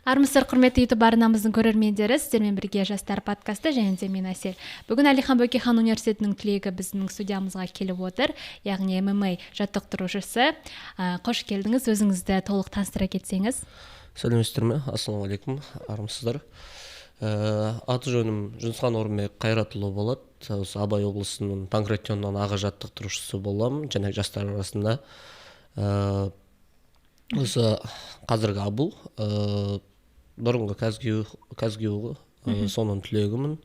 Армысыздар құрметті YouTube арнамыздың көрермендері, сіздермен бірге жастар подкасты және де мен Әсел. Бүгін Әлихан Бөкейхан университетінің түлегі біздің студиямызға келіп отыр, яғни ММА жаттықтырушысы. Қош келдіңіз, өзіңізді толық таныстыра кетсеңіз. Сәлеметсіздер ме? Ассалаумағалейкум, армысыздар. Аты жөнім Жүнісхан Орынбек Қайратұлы болады. Осы Абай облысының Панкратионнан аға жаттықтырушысы боламын, және жастар арасында. Осы қазіргі Абыл, бұрынғы Казгиу соның түлегімін.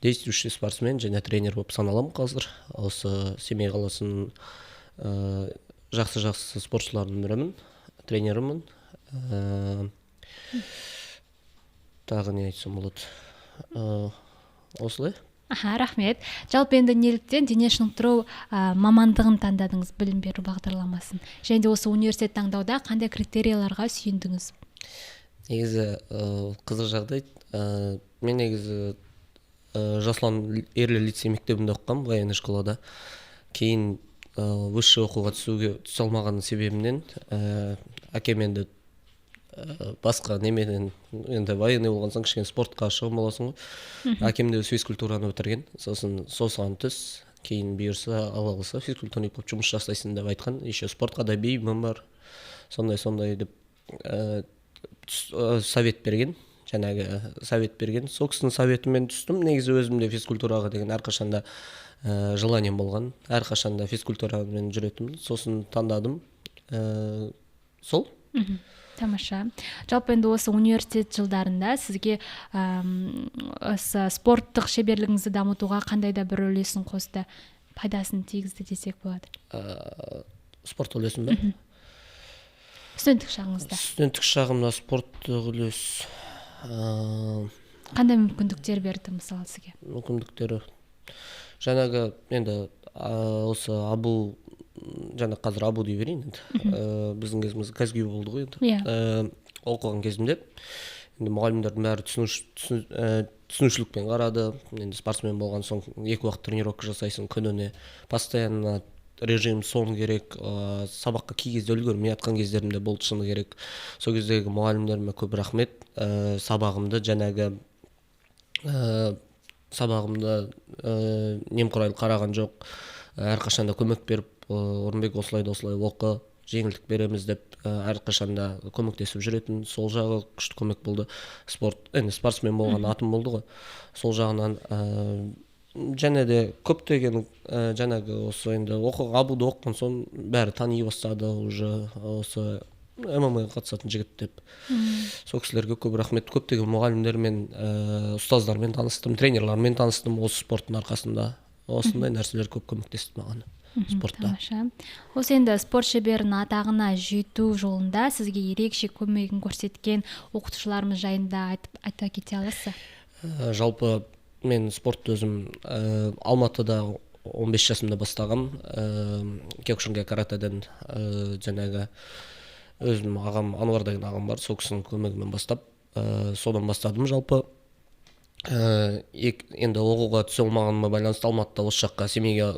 Действующий спортсмен және тренер болып саналамын қазір. Осы Семей қаласының жақсы спортшылардың бірімін, тренерімін. Тағы не айтсам болады. Осылай. Рахмет. Жалпы енді неліктен дене шынықтыру мамандығын таңдадыңыз, білім беру бағдарламасын? Және де осы университет таңдауда қандай критерияларға сүйендіңіз? Негізі қызық жағдай. Мен негізі Жасұлан Ерлі лицей мектебінде оқығам, военный школада. Кейін высший оқуға түсе алмаған себебімнен әкем енді басқа неменен, енді военный болған соң кішкене спортқа шығым боласың ғой. Әкем де физкультураны бітірген, сосын түс, кейін бұйырса Алла қаласа физкультурник болып жұмыс жасайсың деп айтқан. Еще спортқа да бейімім бар, сондай деп совет берген. Сол кісінің советімен түстім. Негізі өзімде физкультураға деген әрқашанда желанием болған, әрқашанда физкультурамен жүретінмін. Сосын таңдадым. Сол. Тамаша. Жалпы енді осы университет жылдарында сізге осы спорттық шеберлігіңізді дамытуға қандай да бір үлесін қосты, пайдасын тигізді десек болады? Спорт үлесін бе? Студенттік шағыңызда. Студенттік шағымда спорттық үлес. Қандай мүмкіндіктер берді мысалы сізге? Мүмкіндіктері. Жаңағы енді осы Абу, жаңа қазір Абу дей берейін енді. Біздің кезіміз Казгиу болды ғой енді. Оқыған кезімде енді мұғалімдердің бәрі түсінушілікпен қарады. Енді спортсмен болған соң 2 уақыт тренировка жасайсың күніне, постоянно режим сон керек, сабаққа кей кезде үлгермей жатқан кездерімде болды, шыны керек. Сол кездегі мұғалімдеріме көп рахмет. Сабағымды немқұрайлы қараған жоқ, әрқашанда көмек беріп, Орынбек осылай оқы, жеңілдік береміз деп әрқашанда көмектесіп жүретін. Сол жағы күшті көмек болды. Спортсмен болған атым болды ғой. Сол жағынан және де көптеген жаңағы осы енді Абуды оқыған соң бәрі тани бастады, уже осы ММА-ға қатысатын жігіт деп. Сол кісілерге көп рахмет. Көптеген мұғалімдермен, ұстаздармен таныстым, тренерлармен таныстым осы спорттың арқасында. Осындай нәрселер көп көмектесті маған спортта. Осы енді спорт шеберінің атағына жету жолында сізге ерекше көмегін көрсеткен оқытушыларымыз жайында айта кете аласыз? Жалпы мен спортты өзім Алматыда 15 жасымда бастағам. Киокушинкай каратэден жаңағы өзім ағам, Ануар деген ағам бар, сол кісінің көмегімен бастап, содан бастадым жалпы. Енді оқуға түсе алмағаныма байланысты Алматыда осы жаққа Семейге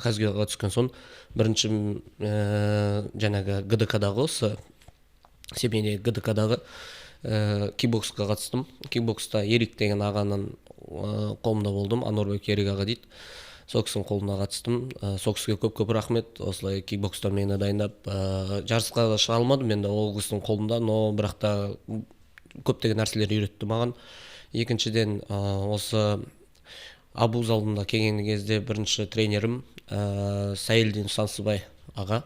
Казгиуға түскен соң бірінші жаңағы ГДК-дағы осы Семейде ГДК-дағы кикбоксқа қатыстым. Кикбокста Ерик деген ағаның қолында болдым, Ануарбек Ерик аға дейді. Сол кісінің қолына қатыстым. Сол кісіге көп рахмет. Осылай кикбокстан мені дайындап, жарысқа да шыға алмадым енді ол кісінің қолында, но бірақ та көптеген нәрселер үйретті маған. Екіншіден осы Абу залында келген кезде бірінші тренерім Саилдин Сансыбай аға,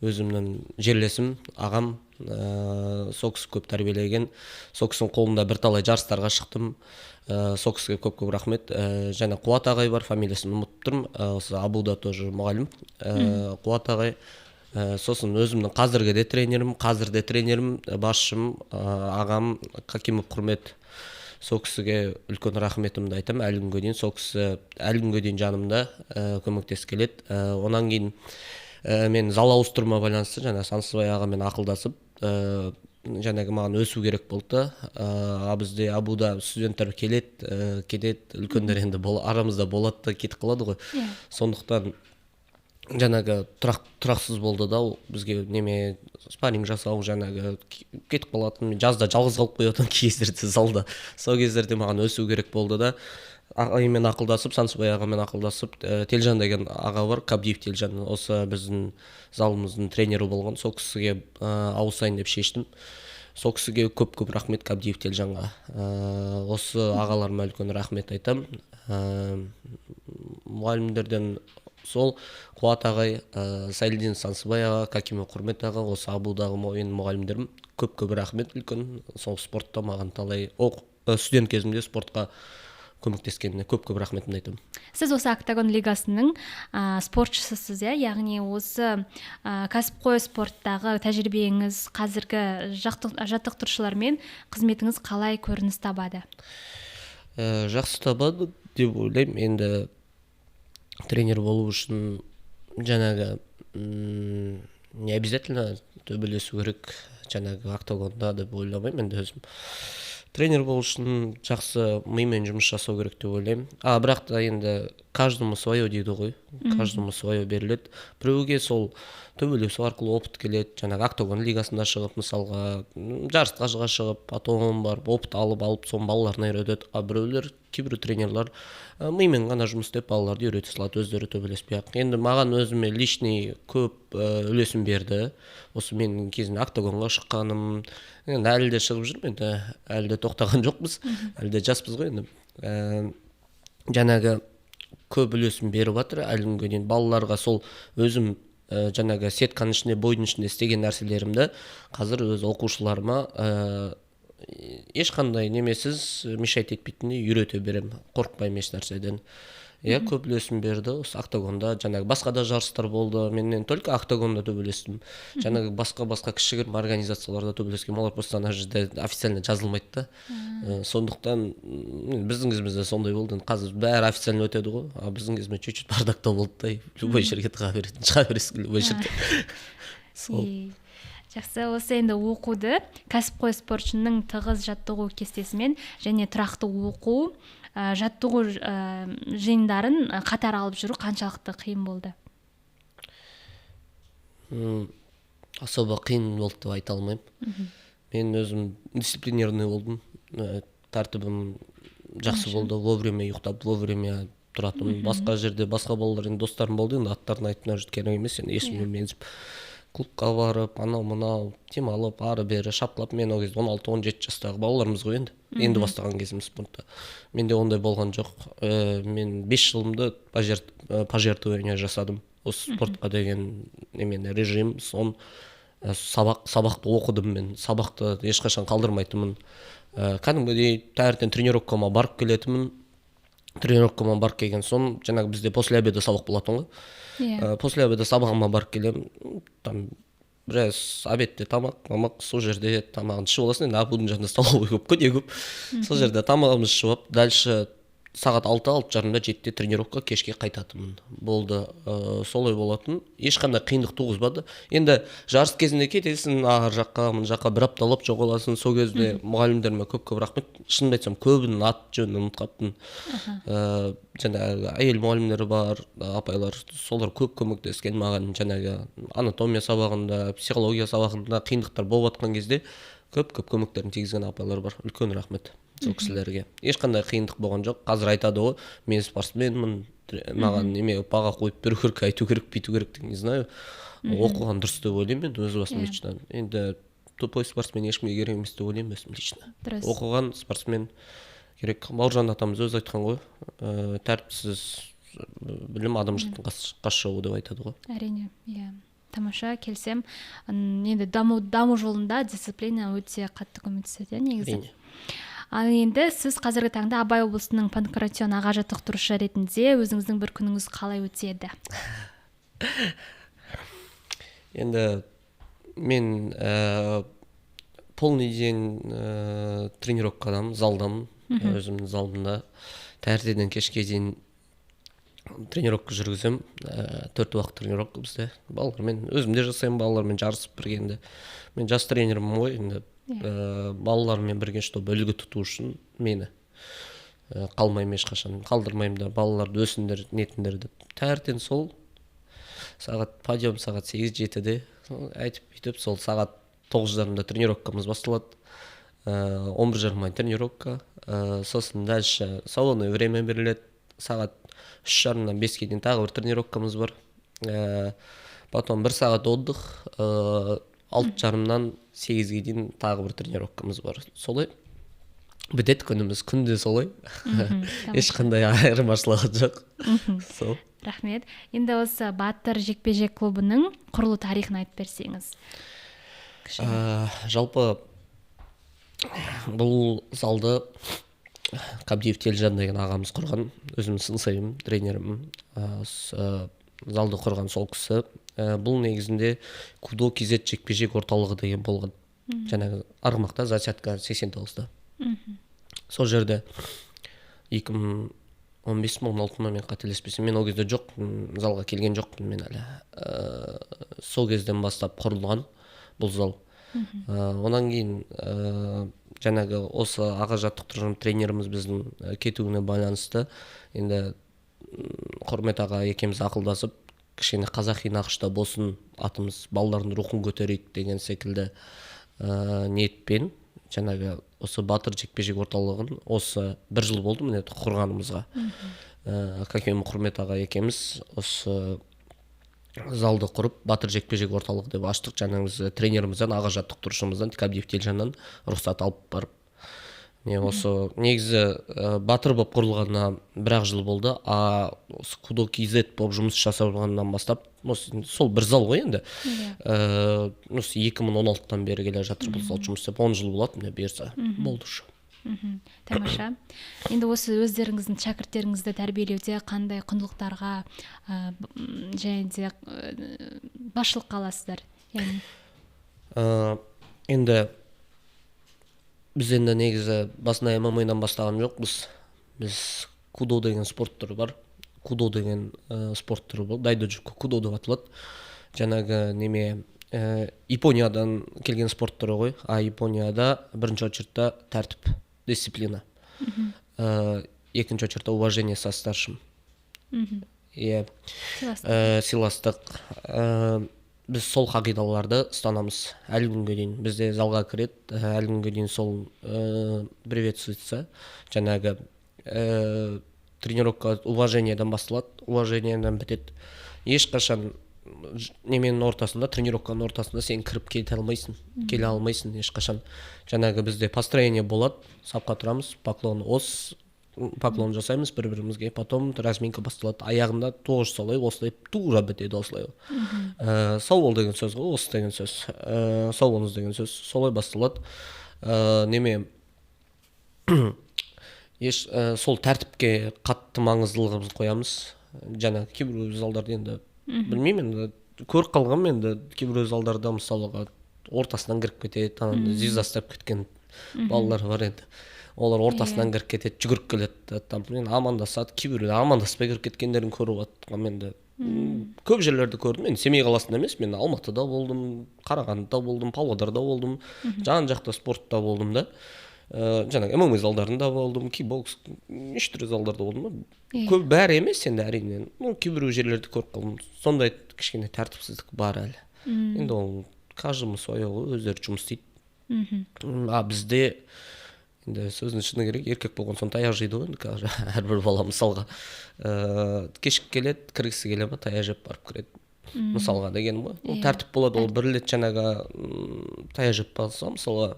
өзімнің жерлесім ағам, сол кісі көп тәрбиелеген. Сол кісінің қолында бірталай жарыстарға шықтым. Сол кісіге көп рахмет. Және Қуат ағай бар, фамилиясын ұмытып тұрмын. Осы Абуда тоже мұғалім. Қуат ағай. Сосын өзімнің қазірде тренерім, басшым, ағам Хакимов Құрмет. Сол кісіге үлкен рахметімді айтам. Әлі күнге дейін сол кісі жанымда көмектесіп келеді. Онан кейін мен зал ауыстыруыма байланысты жаңа Сансыбай ағамен ақылдасып, жаңағы маған өсу керек болды. Бізде Абуда студенттер келеді, үлкендер енді арамызда болады да кетіп қалады ғой. Сондықтан жанагы тұрақсыз болды да, бізге неме спарринг жасау жанагы кетіп қалатын, жазда жалғыз қалып қоятын кездерде залда. Сол кездерде маған өсу керек болды да, ағаймен ақылдасып, Сансызбай ағамен ақылдасып, Телжан деген аға бар, Қабдиев Телжан, осы біздің залымыздың тренері болған. Сол кісіге ауысайын деп шештім. Сол кісіге көп рахмет, Қабдиев Телжанға. Осы ағаларыма үлкен рахмет айтам. Мұғалімдерден сол Қуат ағай, Сайлидин Сансызбай аға, Какимов Құрмет аға, осы Абудағы менің мұғалімдерім, көп рахмет үлкен. Сол спортта маған талай студент кезімде спортқа көмектескеніне көп рахметімді айтамын. Сіз осы Октагон лигасының спортшысысыз, яғни осы кәсіпқой спорттағы тәжірибеңіз, қазіргі жаттықтырушылармен қызметіңіз қалай көрініс табады? Жақсы табады деп ойлаймын. Енді тренер болу үшін жанағы не обязательно төбелесу керек жанағы октагонда деп ойламаймын. Енді өзім тренер болу үшін жақсы мимен жұмыс жасау керек деп ойлаймын. Бірақ та енді каждому свое дейді ғой. Каждому свое беріледі. Біреуге сол төбелесу арқылы опыт келеді. Жаңағы октагон лигасында шығып, мысалға жарысқа шығып, потом барып опыт алып, соны балаларына үйретеді. Біреулер, кейбір тренерлар мимен ғана жұмыс істеп балаларды үйрете салады, өздері төбелеспей ақ. Енді маған өзіме личный көп үлесін берді. Осы менің кезінде октагонға шыққаным, енді әлі де шығып жүрмін, енді әлі де тоқтаған жоқпыз, әлі де жаспыз ғой. Енді жанағы көп үлесін беріп жатыр әлі күнге дейін балаларға. Сол өзім жанағы сетканың ішінде, бойдың ішінде істеген нәрселерімді қазір өз оқушыларыма ешқандай немесіз мешайт етпейтіндей үйрете берем, қорықпаймын еш нәрседен. Көп үлесін берді. Осы октагонда жанағы басқа да жарыстар болды. Мен только октагонда төбелестім. Жанағы басқа кішігірім организацияларда төбелескем. Олар просто ана жерде официально жазылмайды да. Сондықтан біздің кезімізде сондай болды. Қазір бәрі официально өтеді ғой. Біздің кезімізде чуть-чуть бардактау болды да. Любой жерге шыға бересің, любой жерде. Жақсы, осы енді оқуды кәсіпқой спортшының тығыз жаттығу кестесімен және тұрақты оқу, жаттығу жиындарын қатар алып жүру қаншалықты қиын болды? Особо қиын болды деп айта алмаймын. Мен өзім дисциплинированный болдым. Тәртібім жақсы болды. Вовремя ұйықтап, вовремя тұратым. Басқа жерде басқа балалар, достарым болды, енді аттарын айтып мына жерде керек емес, енді ешкіммен менсіп клубқа барып, анау-мынау демалып, ары-бері шапқылап. Мен ол кезде 16-17 жастағы балаларымыз ғой енді бастаған кезім спортта. Менде ондай болған жоқ. Мен 5 жылымды пожертвование жасадым. Осы спортқа деген режим, сабақты оқыдым мен. Сабақты ешқашан қалдырмайтынмын. Кәдімгідей таңертең тренировкама барып келетінмін. Тренировкама барып келген соң, жаңағы бізде после обеда сабақ болатын ғой. После обеда сабағыма барып келем, там біраз обедте тамақ, сол жерде тамағын ішіп аласың. Енді абудың жанында столовый көп қой, не көп. Сол жерде тамағымыз ішіп алып, дальше сағат 6-6:30-да 7-те тренировка, кешке қайтатынмын. Болды, солай болатын. Ешқандай қиындық туғызбады. Енді жарыс кезінде кетесің, ар жаққа, мына жаққа бір апталап жоғаласың. Сол кезде мұғалімдеріме көп рахмет. Шынымды айтсам, көбінің ат жөнін ұмытып қаптым. Жаңағы әйел мұғалімдері бар, апайлар, солар көп көмектескен маған. Жаңағы анатомия сабағында, психология сабағында қиындықтар болып жатқан кезде көп көмектерін тигізген апайлар бар. Үлкен рахмет сол кісілерге. Ешқандай қиындық болған жоқ. Қазір айтады ғой, мен спортсменмін, маған баға қойып беру керек, айту керек, бүйту керек, не знаю. Оқыған дұрыс деп ойлаймын мен өз басым лично. Енді тупой спортсмен ешкімге керек емес деп ойлаймын өзім лично. Оқыған спортсмен керек. Бауыржан атамыз өзі айтқан ғой, тәртіпсіз білім адамшылықтың қас жауы деп айтады ғой. Әрине, тамаша, келсем. Енді даму жолында дисциплина өте қатты көмектеседі, негізі. Ал енді сіз қазіргі таңда Абай облысының Панкратион аға жаттықтырушы ретінде өзіңіздің бір күніңіз қалай өтеді? Енді мен полный день тренировкадамын, залдамын, өзімнің залымда. Таңертеңнен кешке дейін тренировка жүргізем. 4 уақыт тренировка бізде. Балалармен өзім де жасаймын, балалармен жарысып бірге. Енді мен жас тренермін ғой, енді балалармен бірге чтобы үлгі тұту үшін мені қалмаймын ешқашан, қалдырмаймын да, балаларды өсіңдер, нетіңдер деп. Таңертең сол сағат подъем сағат 8-7-де айтып бүйтіп сол сағат 9:30-да тренировкамыз басталады. 11:30 тренировка, сосын дальше салонное время беріледі. Сағат 3:30-дан 5-ке дейін тағы бір тренировкамыз бар. Потом 1 сағат отдых, 6:30-дан 8-ге дейін тағы бір тренировкамыз бар. Солай бітеді күніміз, күнде солай. Ешқандай айырмашылығы жоқ. Сол. Рахмет. Енді осы Батыр жекпе-жек клубының құрылу тарихын айтып берсеңіз. Жалпы бұл залды Қабдиев Телжан деген ағамыз құрған, өзім сынсайым, тренерім. Залды құрған сол кісі. Бұл негізінде Кудо KZ жекпе-жек орталығы деген болған. Жаңағы Арғымақта, Засятка 89-да. Сол жерде 2015-16-ма мен қателеспесем, мен ол кезде жоқ, залға келген жоқпын мен әлі. Сол кезден бастап құрылған бұл зал. Онан кейін жаңағы осы аға жаттықтырушы тренеріміз біздің кетуіне байланысты енді Құрмет аға екеуміз ақылдасып, кішкене қазақи нақышта болсын, атымыз балалардың рухын көтерейік деген секілді ниетпен жаңағы осы Батыр жекпе-жек орталығын осы 1 жыл болды міне құрғанымызға. Каким Құрмет аға екеуміз осы залды құрып Батыр жекпе-жек орталығы деп аштық. Жаңағы тренерімізден, аға жаттықтырушымыздан, Қабдиев Телжаннан рұқсат алып барып. Осы негізі Батыр болып құрылғанына 1 жыл болды, Кудо KZ болып жұмыс жасалғаннан бастап, сол бір зал ғой енді. 2016-тан бері келе жатыр бұл зал жұмыс істеп, 10 жыл болады, міне берсе болды уже. Тамаша. Енді осы өздеріңіздің шәкірттеріңізді тәрбиелеуде қандай құндылықтарға және де басшылыққа аласыздар? Енді біз енді негізі басында ММА-дан бастаған жоқпыз. Біз кудо деген спорт түрі бар. Кудо деген спорт түрі бар. Дайдоджуку кудо деп аталады. Жаңағы неме Япониядан келген спорт түрі ғой. Японияда бірінші очередьта тәртіп, дисциплина. Екінші очередьта уважение со старшим. Сыйластық. Біз сол қағидаларды ұстанамыз әлі күнге дейін. Бізде залға кіреді, әлі күнге дейін сол приветствуется. Жаңағы тренировка уважениеден басталады, уважениеден бітеді. Ешқашан неменің ортасында, тренировканың ортасында сен кіріп келе алмайсың ешқашан. Жаңағы бізде построение болады, сапқа тұрамыз, поклон жасаймыз бір-бірімізге, потом разминка басталады. Аяғында тоғыш солай, осылай тура бітеді осылай. Сау бол деген сөз ғой, осы деген сөз. Сау болыңыз деген сөз, солай басталады. Сол тәртіпке қатты маңыздылығымыз қоямыз. Жаңағы кейбір залдарда енді білмеймін, көріп қалғам енді кейбір залдарда мысалға ортасынан кіріп кетеді, зиздастап кеткен балалар бар енді. Олар ортасынан кіріп кетеді, жүгіріп келеді, амандасады, кейбір амандаспай кіріп кеткендерін көріп жатқам енді. Көп жерлерді көрдім. Мен Семей қаласында емес, мен Алматыда болдым, Қарағандыда болдым, Павлодарда болдым, жан жақта спортта болдым да. Жаңағы ММА залдарында болдым, кикбокс, неше залдарда болдым. Көп бәрі емес енді әрине. Кейбір жерлерді көріп қалдым. Сондай кішкене тәртіпсіздік бар әлі. Енді ол каждому свое, өздері жұмыс істейді. Бізде енді сөздің шыны керек, еркек болған соң таяқ жейді ғой, әрбір бала мысалға кешік келеді, кіргісі келе ма, таяқ жеп барып кіреді. Мысалға деген ғой. Ол тәртіп болады, ол бір рет жаңағы таяқ жеп барса, мысалға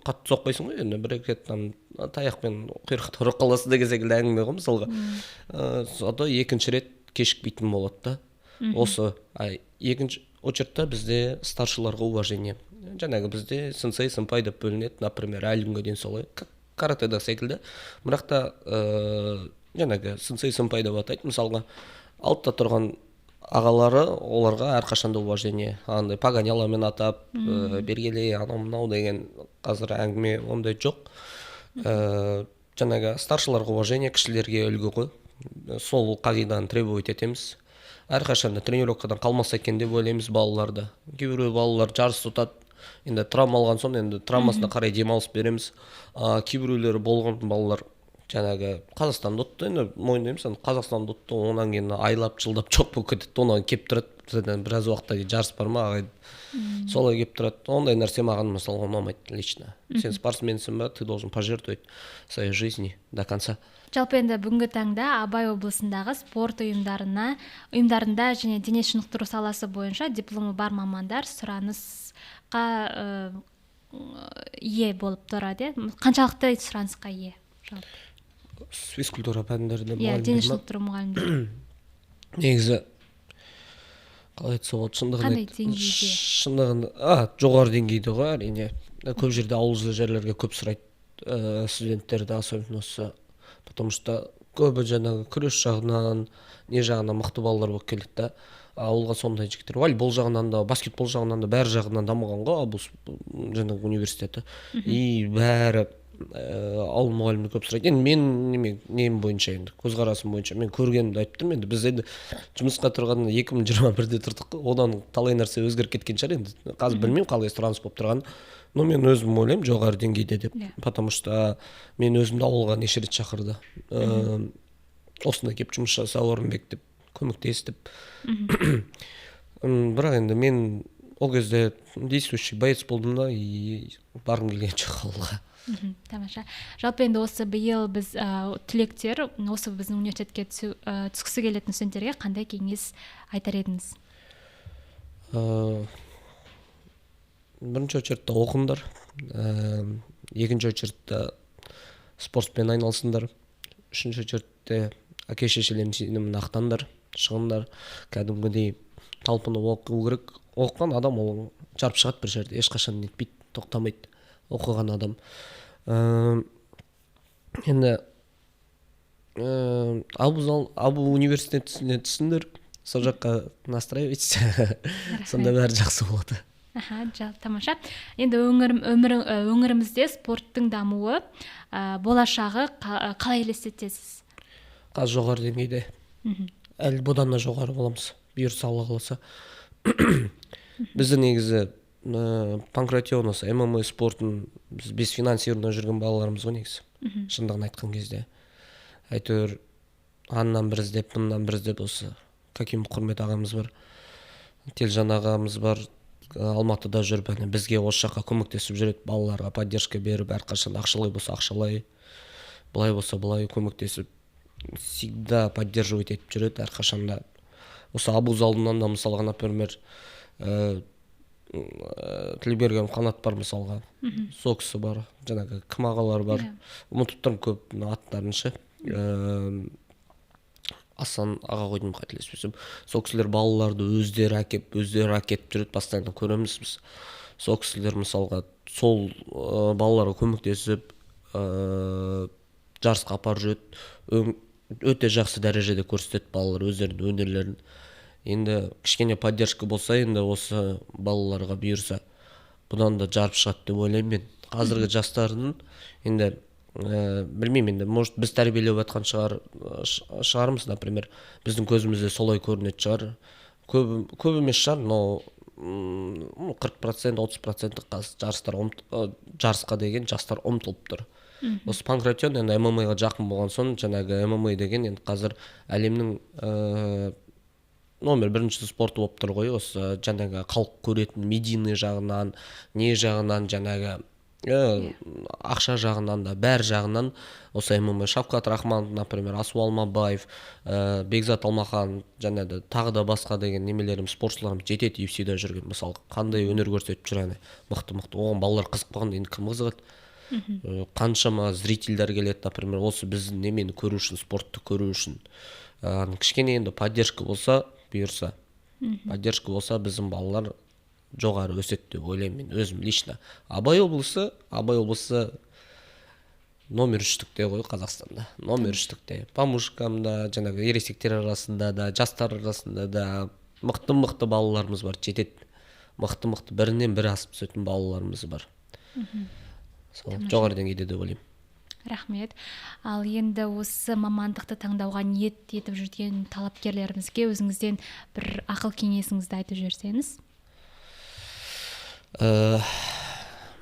қатты соқпайсың ғой, енді бір реттен таяқпен құйрықты ұрып қаласың деген секілді әңгіме ғой мысалға. Екінші рет кешікпейтін болады да. Осы екінші очередьта бізде старшыларға уважение. Жаңағы бізде сенсей, сэмпай деп бөлінеді, например, әлі күнге дейін солай. Каратеда секілді. Бірақ та жаңағы сенсей, сэмпай деп атайды. Мысалға алтта тұрған ағалары оларға әрқашанда уважение. Андай погоняламен атап, бергелей, анау-мынау деген қазір әңгіме ондай жоқ. Жаңағы старшыларға уважение, кішілерге үлгі ғой. Сол қағиданы требовать етеміз. Әрқашанда тренировкадан қалмаса екен деп ойлаймыз балаларды. Кейбір балалар жарыс ұтады. Енді травма алған соң енді травмасына қарай демалыс береміз. Кейбіреулері болған балалар жаңағы Қазақстанда ұтты, енді мойындаймыз, Қазақстанда ұтты, онан кейін айлап жылдап жоқ болып кетеді, онан кеп тұрады, бізден біраз уақытта жарыс бар ма ағай солай келіп тұрады. Ондай нәрсе маған мысалы ұнамайды лично. Сен спортсменсің ба, ты должен пожертвовать своей жизни до конца. Жалпы енді бүгінгі таңда Абай облысындағы спорт ұйымдарында және дене шынықтыру саласы бойынша дипломы бар мамандар сұранысқа ие болып тұрады. Қаншалықты сұранысқа ие? Физкультура пәндерінде иә, дене шынықтыру мұғалімдері. Негізі қалай айтса болады, қандай деңгейде? Шындығында жоғары деңгейде ғой, әрине. Көп жерде ауылды жерлерге көп сұрайды студенттерді, особенно осы, потому что көбі жаңағы күрес жағынан, не жағынан мықты балалар болып келеді да. Ауылға сондай жігіттер. Волейбол жағынан да, баскетбол жағынан да, бәрі жағынан дамыған ғой бұл жаңағы университеті. И бәрі ауыл мұғалімді көп сұрайды. Енді мен нем бойынша, енді көзқарасым бойынша мен көргенімді айттым. Енді біз енді жұмысқа тұрғанда 2021-де тұрдық, одан талай нәрсе өзгеріп кеткен шығар. Енді қазір білмеймін қалай сұраныс болып тұрғанын, но мен өзім ойлаймын жоғары деңгейде деп. Потому что мен өзімді ауылға неше рет шақырды. Осында келіп жұмыс жаса, Орынбек деп көмектесіп. Бірақ енді мен ол кезде действующий боец болдым да, и барғым келген жоқ ауылға. Тамаша. Жалпы енді осы биыл біз түлектер осы біздің университетке түскісі келетін студенттерге қандай кеңес айтар едіңіз? Бірінші очередте оқыңдар, екінші очередте спортпен айналысыңдар, үшінші очередте әке-шешелердің сенімін ақтаңдар, шығыңдар, кәдімгідей талпынып оқу керек. Оқыған адам ол жарып шығады бір жерде, ешқашан нетпейді, тоқтамайды оқыған адам. Енді Абу университетіне түсіңдер, сол жаққа настраивайтесь, сонда бәрі жақсы болады. Тамаша. Енді өңірімізде спорттың дамуы, болашағы қалай елестетесіз? Қазір жоғары деңгейде. Әлі бұдан да жоғары боламыз, бұйырса Алла қаласа. Бізді негізі панкратион осы ММА спортын біз без финансирования жүрген балаларымыз ғой негізі. Шындығын айтқан кезде. Әйтеуір аннан бір іздеп, мыннан бір іздеп осы Каким құрмет ағамыз бар, Телжан ағамыз бар, Алматыда жүріп, бізге осы жаққа көмектесіп жүреді, балаларға поддержка беріп, әрқашан ақшалай болса ақшалай, былай болса былай көмектесіп, всегда поддерживать етіп жүреді әрқашанда. Осы Абуз алдынан да мысалға, например, Тілеберген қанат бар мысалға, Соксы бар, жаңағы кім ағалар бар, ұмытып тұрмын көп аттарын ше. Асан аға қойдым қателеспесем. Сол кісілер балаларды өздері әкеп жүреді, постоянно көреміз біз. Сол кісілер мысалға сол балаларға көмектесіп, жарысқа апарып жүреді, өте жақсы дәрежеде көрсетеді балалар өздерінің өнерлерін. Енді кішкене поддержка болса, енді осы балаларға бұйырса, бұдан да жарып шығады деп ойлаймын мен. Қазіргі жастардың енді білмеймін, енді может біз тәрбиелеп жатқан шығармыз, например, біздің көзімізде солай көрінетін шығар. Көп емес шығар, но 40%, 30% жарысқа деген жастар ұмтылып тұр. Осы панкратион енді ММА-ға жақын болған соң, жаңағы ММА деген енді қазір әлемнің номер бірінші спорты болып тұр ғой. Осы жаңағы халық көретін медийный жағынан, не жағынан, жаңағы ақша жағынан да, бәр жағынан осы ММА. Шавкат Рахманов, например, Асу Алмабаев, Бекзат Алмахан, жаңағы тағы да басқа деген немелерім, спортшыларым жетеді UFC-да жүрген. Мысалы, қандай өнер көрсетіп жүр, мықты-мықты. Оған балалар қызық болған, енді кім қызығады? Қаншама зрительдер келеді, например, осы біздің немені көру үшін, спортты көру үшін. Кішкене енді поддержка болса, бұйырса, поддержка болса, біздің балалар жоғары өседі деп ойлаймын мен өзім лично. Абай облысы номер 3-тікте ғой Қазақстанда. Номер 3-тікте. Памушкамда, жаңағы ересектер арасында да, жастар арасында да мықты балаларымыз бар, жетеді. Мықты бірінен бірі асып түсетін балаларымыз бар. Жоғары деңгейде деп ойлаймын. Рахмет. Ал енді осы мамандықты таңдауға ниет етіп жүрген талапкерлерімізге өзіңізден бір ақыл кеңесіңізді айтып жіберсеңіз?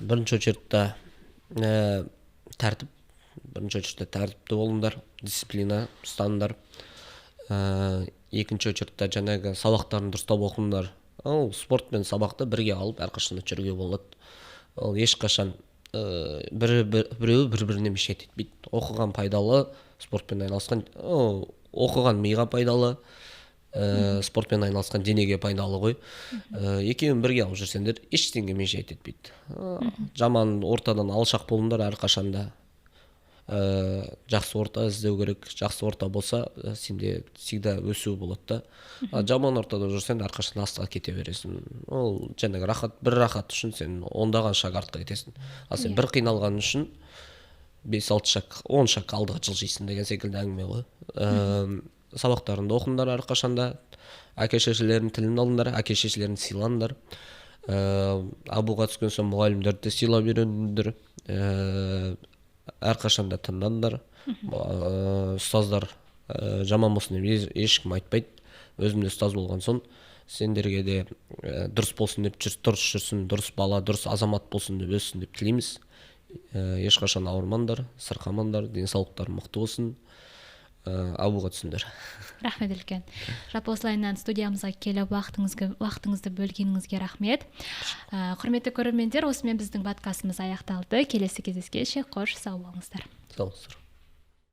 Бірінші очередте тәртіпті болыңдар, дисциплина ұстаныңдар. екінші очередте жанагы сабақтарын дұрыстап оқыңдар. Ал спорт пен сабақты бірге алып әрқашан жүруге болады. Ол ешқашан біреуі бір-біріне мешает етпейді. Оқыған пайдалы, спортпен айналысқан, оқыған миға пайдалы, спортпен айналысқан денеге пайдалы ғой. Екеуін бірге алып жүрсеңдер, ештеңе мешает етпейді. Жаман ортадан алшақ болыңдар әрқашанда. Жақсы орта іздеу керек. Жақсы орта болса, сенде всегда өсу болады да. Жаман ортада жүрсең, әрқашан астыға кете бересің. Ол жаңағы бір рахат үшін сен ондаған шаг артқа кетесің. Ал сен бір қиналған үшін 5-6 шаг, 10 шаг алдыға жылжисың деген секілді әңгіме ғой. Сабақтарыңды оқыңдар әрқашанда. Әке-шешелердің тілін алыңдар, әке-шешелерін сыйлаңдар. Абуға түскен соң мұғалімдерді сыйлап үйреніңдер. Әрқашанда тыңдаңдар. Ұстаздар жаман болсын деп ешкім айтпайды. Өзімде ұстаз болған соң сендерге де дұрыс болсын деп дұрыс жүрсін, дұрыс бала, дұрыс азамат болсын деп өссін деп тілейміз. Ешқашан ауырмаңдар, сырқамаңдар, денсаулықтар мықты болсын. Абуға түсіңдер. Рахмет үлкен. Жалпы осылайынан студиямызға келіп уақытыңызды бөлгеніңізге рахмет. Құрметті көрермендер, осымен біздің подкастымыз аяқталды. Келесі кездескенше қош сау болыңыздар. Сау болыңыздар.